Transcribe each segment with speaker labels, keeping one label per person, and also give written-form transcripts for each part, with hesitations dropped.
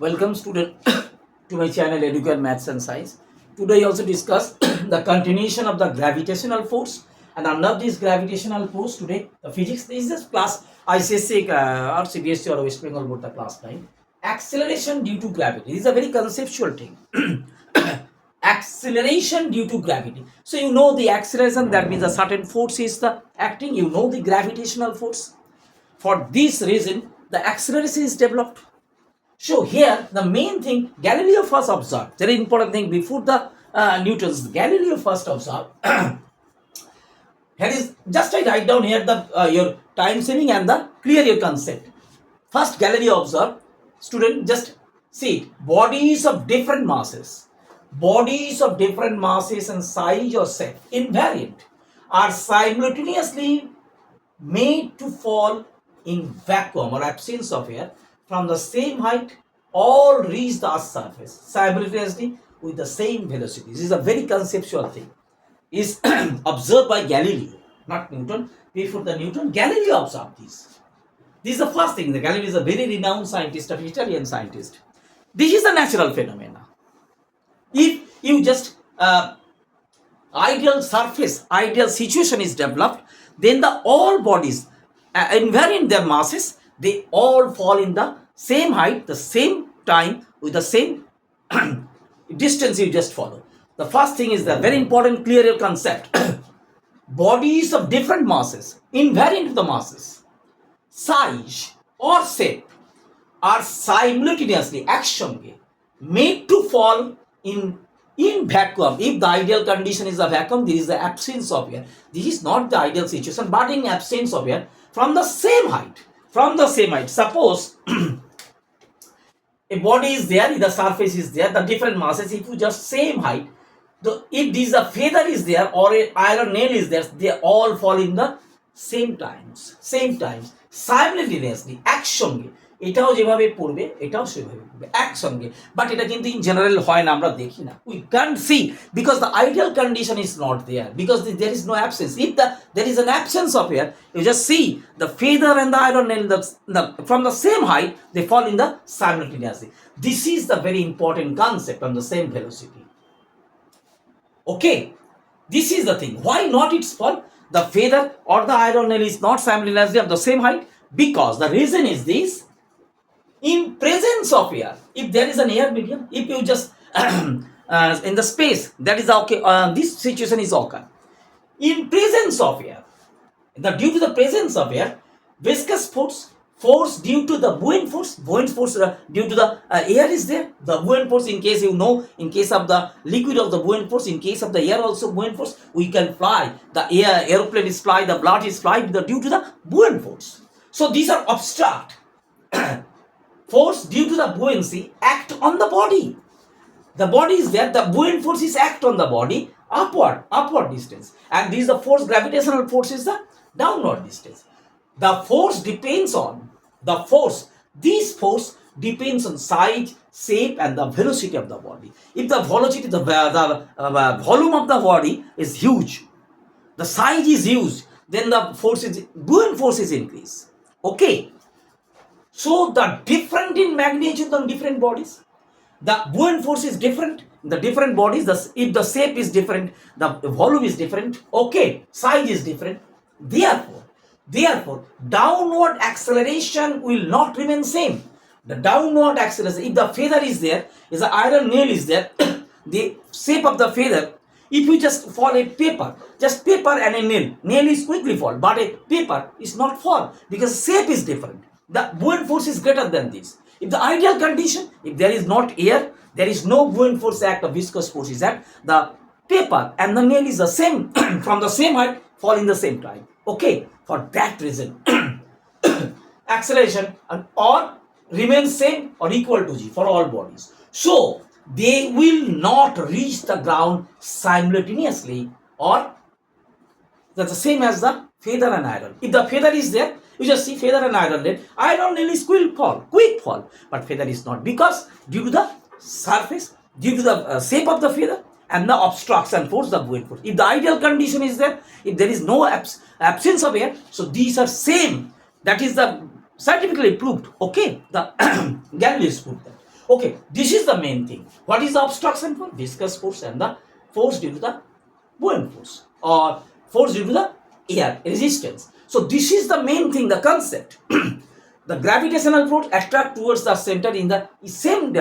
Speaker 1: Welcome student to my channel Educate Maths and Science. Today I also discuss the continuation of the gravitational force, and under this gravitational force today the physics. This is class I.C.S.E. Or C.B.S.E. or West Bengal board, the class 9. Acceleration due to gravity. This is a very conceptual thing. Acceleration due to gravity. So you know the acceleration, that means a certain force is the acting. You know the gravitational force. For this reason the acceleration is developed. So here the main thing Galileo first observed, very important thing before the Newton's, Galileo first observed. Here is just I write down here the your time saving and the clear your concept. First Galileo observed, student just see it, bodies of different masses, and size or shape invariant are simultaneously made to fall in vacuum or absence of air from the same height, all reach the earth's surface simultaneously with the same velocity. This is a very conceptual thing. Is observed by Galileo, not Newton. Before the Newton, Galileo observed this. This is the first thing. The Galileo is a very renowned scientist, an Italian scientist. This is a natural phenomena. If you just ideal surface, ideal situation is developed, then the all bodies invariant their masses, they all fall in the same height, the same time, with the same distance you just follow. The first thing is the very important clear concept. Bodies of different masses, invariant to the masses, size or shape are simultaneously action made to fall in vacuum. If the ideal condition is a vacuum, there is the absence of air. This is not the ideal situation, but in absence of air, from the same height. Suppose a body is there, the surface is there, the different masses, if you just same height, if this a feather is there or an iron nail is there, they all fall in the same times, simultaneously, একসঙ্গে। এটাও যেভাবে পড়বে এটাও সেভাবে পড়বে একসঙ্গে, but এটা কিন্তু ইন জেনারেল হয় না, আমরা দেখি না, we can't see, because the ideal condition is not there, because there is no absence. If there is an absence of air, you just see the feather and the iron nail, from the same height, they fall in the simultaneously. This is the very important concept on the same velocity. Okay, this is the thing. Why not its fall? The feather or the iron nail is not simultaneously of the same height, because the reason is this: in presence of air, if there is an air medium, if you just in the space, that is okay, this situation is occur. In presence of air, due to the presence of air, viscous force due to the buoyant force due to the air is there. The buoyant force, in case you know, in case of the liquid of the buoyant force, in case of the air also buoyant force, we can fly. The airplane is fly, the blood is fly due to the buoyant force. So these are abstract. Force due to the buoyancy act on the body. The body is there, the buoyant force is act on the body upward distance, and this is the force, gravitational force is the downward distance. The force depends on this force depends on size, shape, and the velocity of the body. If the velocity, the volume of the body is huge, the size is huge, then the buoyant force is increased. Okay, so the different in magnitude on different bodies, the buoyant force is different, the different bodies, if the shape is different, the volume is different, okay, size is different. Therefore downward acceleration will not remain same. The downward acceleration, if the feather is there, is the iron nail is there, the shape of the feather, if you just fall a paper and a nail is quickly fall, but a paper is not fall, because shape is different. The buoyant force is greater than this. If the ideal condition, if there is not air, there is no buoyant force act or viscous force is act, the paper and the nail is the same from the same height, fall in the same time. Okay, for that reason acceleration or remains same or equal to g for all bodies. So they will not reach the ground simultaneously, or that's the same as the feather and iron. If the feather is there, you just see feather and iron nail is quick fall, but feather is not, because due to the surface, due to the shape of the feather and the obstruction force, the buoyant force. If the ideal condition is there, if there is no absence of air, so these are same. That is the scientifically proved. Okay, the Galileo proved that. Okay, this is the main thing. What is the obstruction for? Viscous force and the force due to the buoyant force, or force due to the air resistance. So this is the main thing, the concept. The gravitational force attract towards the center in the same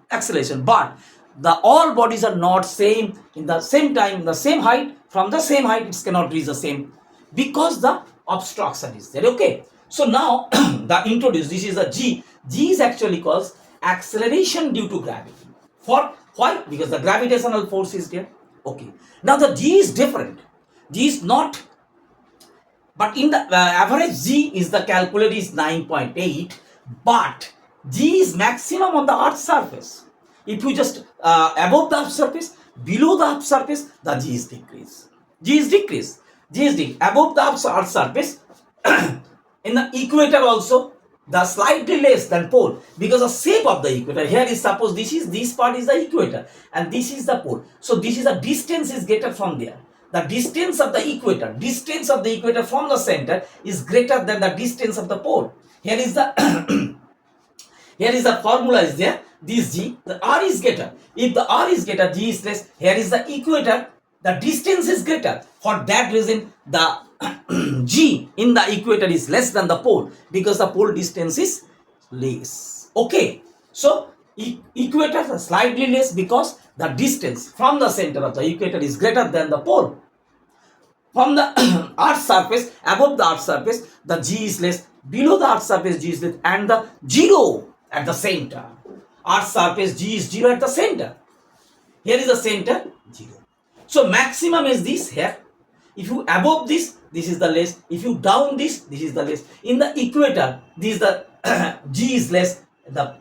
Speaker 1: acceleration, but the all bodies are not same in the same time, in the same height. From the same height, it cannot reach the same because the obstruction is there. Okay, so now the introduce, this is a G. G is actually called acceleration due to gravity. For why? Because the gravitational force is there. Okay, now the G is different. G is not, but in the average G is the calculated is 9.8, but G is maximum on the earth's surface. If you just above the earth's surface, below the earth's surface, the G is decreased. G is decreased. G is decreased. Above the earth's surface, in the equator also, the slightly less than pole, because the shape of the equator here is, suppose this part is the equator and this is the pole. So this is the distance is greater from there. The distance of the equator from the center is greater than the distance of the pole. Here is the here is the formula is there. This G, the R is greater. If the R is greater, G is less. Here is the equator. The distance is greater. For that reason, the G in the equator is less than the pole, because the pole distance is less. Okay. So equator is slightly less because the distance from the center of the equator is greater than the pole. From the earth's surface, above the earth's surface, the G is less. Below the earth's surface, G is less, and the 0 at the center. Earth's surface, G is 0 at the center. Here is the center, 0. So maximum is this here. If you above this, this is the less. If you down this, this is the less. In the equator, this is the G is less. The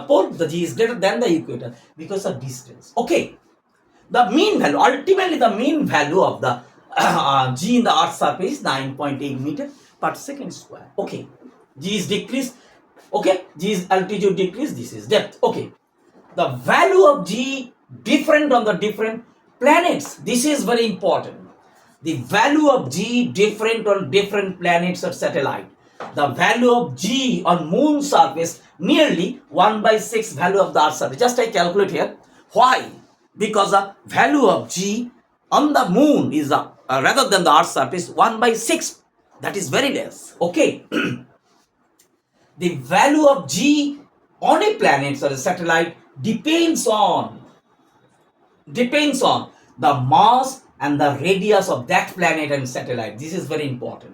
Speaker 1: pole, the G is greater than the equator because of distance. Okay. The mean value, ultimately the mean value of the G in the earth's surface is 9.8 meter per second square. Okay. G is decreased. Okay. G is altitude decreased. This is depth. Okay. The value of G different on the different planets. This is very important. The value of G different on different planets or satellite. The value of G on moon surface nearly 1/6 value of the earth surface. Just I calculate here. Why? Because the value of G on the moon is rather than the earth surface 1/6. That is very less. Okay. The value of G on a planet or a satellite depends on the mass and the radius of that planet and satellite. This is very important.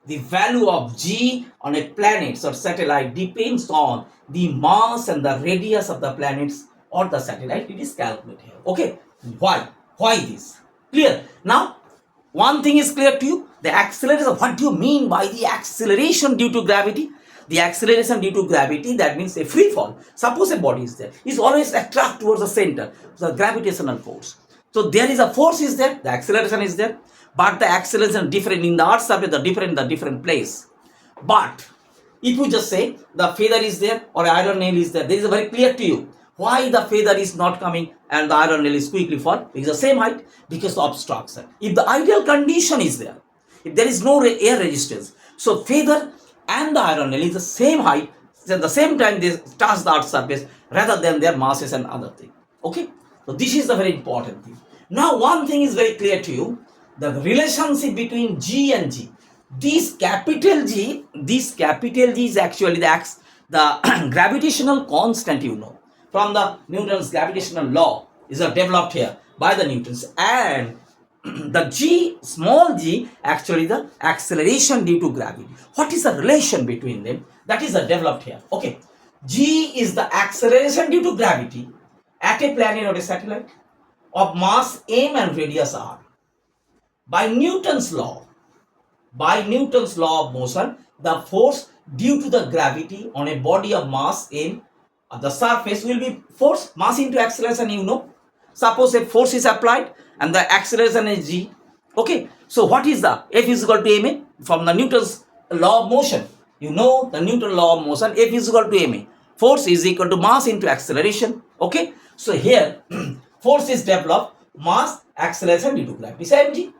Speaker 1: The value of G on a planet or satellite depends on the mass and the radius of the planets or the satellite. It is calculated here. Okay. Why? Why this? Clear? Now, one thing is clear to you. The acceleration. What do you mean by the acceleration due to gravity? The acceleration due to gravity, that means a free fall. Suppose a body is there, is always attract towards the center, the gravitational force. So there is a force is there, the acceleration is there, but the acceleration different in the earth's surface, the different place. But if you just say the feather is there or iron nail is there, this is very clear to you. Why the feather is not coming and the iron nail is quickly fall? Because the same height, because of obstruction. If the ideal condition is there, if there is no air resistance, so feather and the iron nail is the same height, at the same time they touch the earth's surface rather than their masses and other thing. Okay, so this is the very important thing. Now one thing is very clear to you, the relationship between G and G. This capital G is actually the gravitational constant, you know, from the Newton's gravitational law is developed here by the Newtons, and the G, small g, actually the acceleration due to gravity. What is the relation between them? That is developed here. Okay. G is the acceleration due to gravity at a planet or a satellite of mass m and radius r. By Newton's law of motion, the force due to the gravity on a body of mass m at the surface will be force, mass into acceleration, you know. Suppose a force is applied and the acceleration is g. Okay, so what is the F is equal to ma from the Newton's law of motion? You know the Newton law of motion, F is equal to ma. Force is equal to mass into acceleration. Okay, so here force is developed, mass, acceleration due to gravity, same g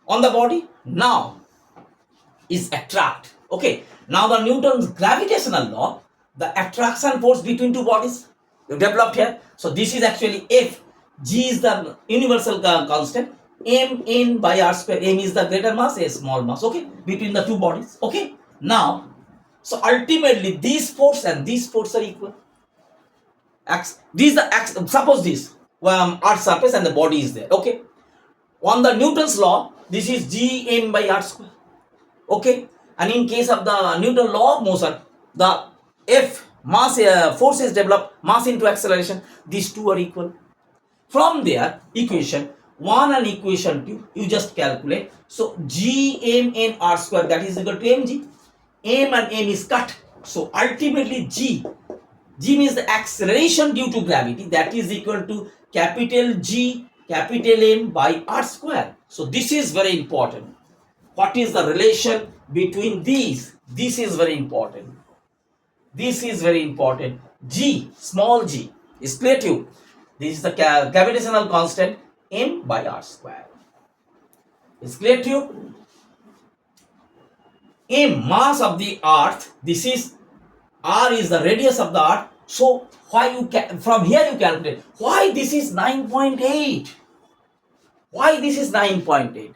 Speaker 1: on the body. Now is attract. Okay, now the Newton's gravitational law, the attraction force between two bodies you developed here. So this is actually F. G is the universal constant. M n by r square. M is the greater mass, a small mass. Okay, between the two bodies. Okay. Now, so ultimately, this force and this force are equal. These the suppose this r surface and the body is there. Okay. On the Newton's law, this is G m by r square. Okay, and in case of the Newton law of motion, the F mass force is developed, mass into acceleration, these two are equal. From there, equation 1 and equation 2, you just calculate. So G m n r square, that is equal to mg. M and m is cut. So ultimately G means the acceleration due to gravity, that is equal to capital G capital M by r square. So this is very important. What is the relation between these? This is very important. This is very important. G, small g, is clear to you. This is the gravitational constant m by r square. Is clear to you? M, mass of the earth. This is r is the radius of the earth. So why you from here you calculate why this is 9.8. Why this is 9.8?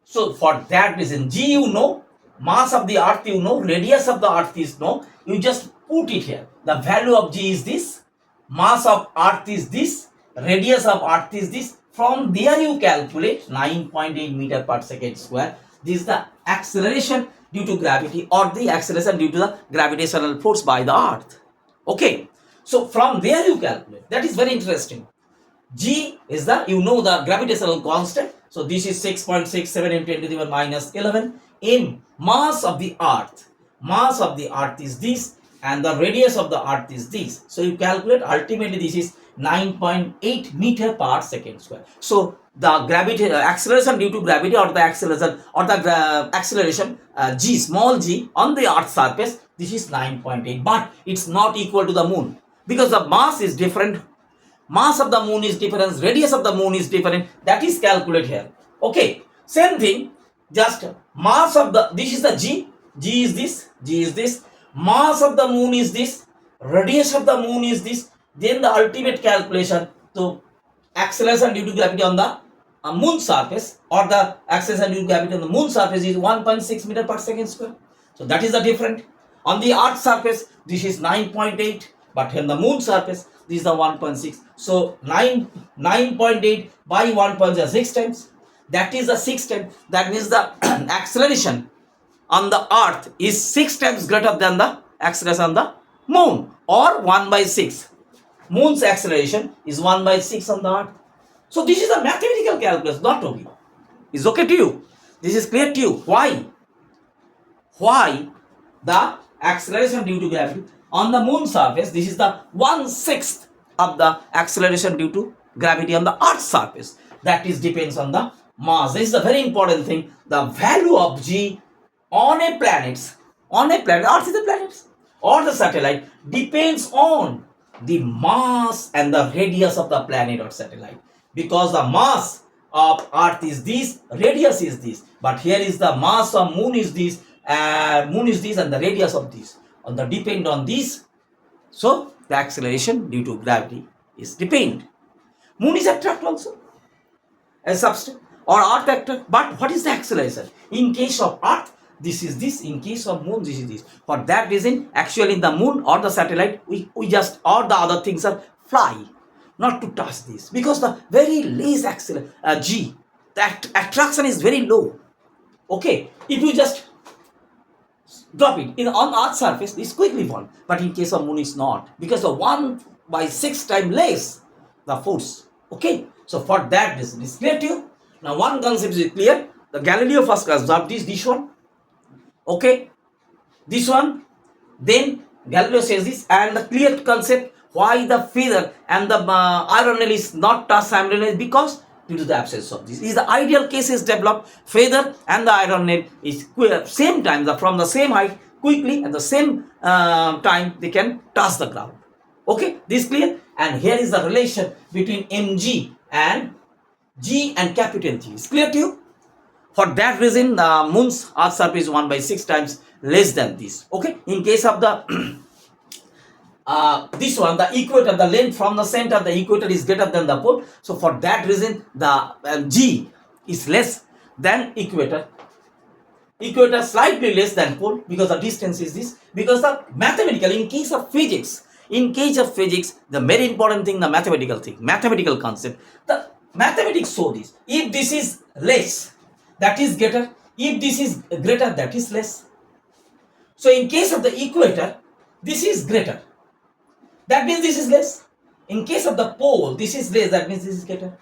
Speaker 1: So for that reason, G you know, mass of the earth you know, radius of the earth is know, you just put it here. The value of G is this, mass of earth is this, radius of earth is this. From there you calculate 9.8 meter per second square. This is the acceleration due to gravity or the acceleration due to the gravitational force by the earth. Okay, so from there you calculate. That is very interesting. G is the, you know, the gravitational constant. So this is 6.67 into 10 to the power minus 11. M, mass of the earth. Mass of the earth is this and the radius of the earth is this. So you calculate, ultimately this is 9.8 meter per second square. So the gravity acceleration due to gravity or the acceleration G, small g on the earth's surface, this is 9.8, but it's not equal to the moon because the mass is different. Mass of the moon is different, radius of the moon is different. That is calculated here. Okay, same thing, just mass of the, this is the G is this, G is this, mass of the moon is this, radius of the moon is this, then the ultimate calculation to acceleration due to gravity on the moon surface or the acceleration due to gravity on the moon surface is 1.6 meter per second square. So that is the difference. On the earth surface, this is 9.8, but on the moon surface, this is the 1.6. So 9.8 by 1.6 times. That is the 6 times. That means the acceleration on the earth is 6 times greater than the acceleration on the moon, or 1 by 6. Moon's acceleration is 1 by 6 on the earth. So this is a mathematical calculus, not only. Is okay to you? This is clear to you. Why? Why the acceleration due to gravity on the moon surface, this is the 1/6 of the acceleration due to gravity on the earth's surface. That is depends on the mass. This is a very important thing. The value of G on a planet, earth is a planet or the satellite, depends on the mass and the radius of the planet or satellite. Because the mass of earth is this, radius is this, but here is the mass of moon is this, and the radius of this. On the depend on this, so the acceleration due to gravity is depend. Moon is attract also as substance or earth attract, but what is the acceleration? In case of earth, this is this, in case of moon, this is this. For that reason, actually in the moon or the satellite, we just, all the other things are fly, not to touch this, because the very less acceleration, G, that attraction is very low. Okay, if you just drop it on earth's surface, this quickly fall, but in case of moon it's not, because the 1 by 6 times less the force. Okay, so for that reason, it's clear to you. Now one concept is clear. The Galileo first observed this one. Okay, this one, then Galileo says this, and the clear concept why the feather and the iron nail is not touched simultaneously, because due to the absence of this. Is the ideal case is developed, feather and the iron nail is same time, from the same height, quickly at the same time they can touch the ground. Okay, this clear? And here is the relation between mg and G and capital G. Is clear to you? For that reason, the moon's earth surface is 1 by 6 times less than this. Okay, in case of the this one, the equator, the length from the center, the equator is greater than the pole. So for that reason, the G is less than equator. Equator slightly less than pole because the distance is this. Because the mathematical, in case of physics, the very important thing, the mathematical thing, mathematical concept, the mathematics show this. If this is less, that is greater. If this is greater, that is less. So in case of the equator, this is greater. That means this is less. In case of the pole, this is less. That means this is greater.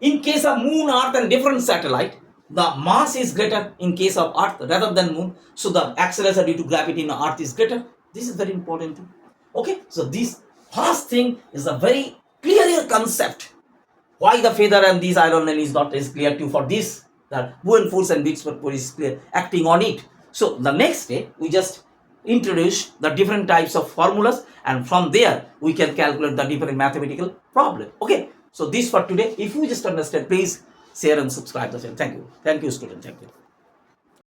Speaker 1: In case of moon, earth and different satellite, the mass is greater in case of earth rather than moon. So the acceleration due to gravity in earth is greater. This is very important thing. Okay, so this first thing is a very clear concept. Why the feather and this iron is not is clear to for this. The Bowen force and Weeks force is clear acting on it. So the next day we just introduce the different types of formulas, and from there we can calculate the different mathematical problem. Okay, so this for today. If you just understand, please share and subscribe the channel. Thank you student. Thank you.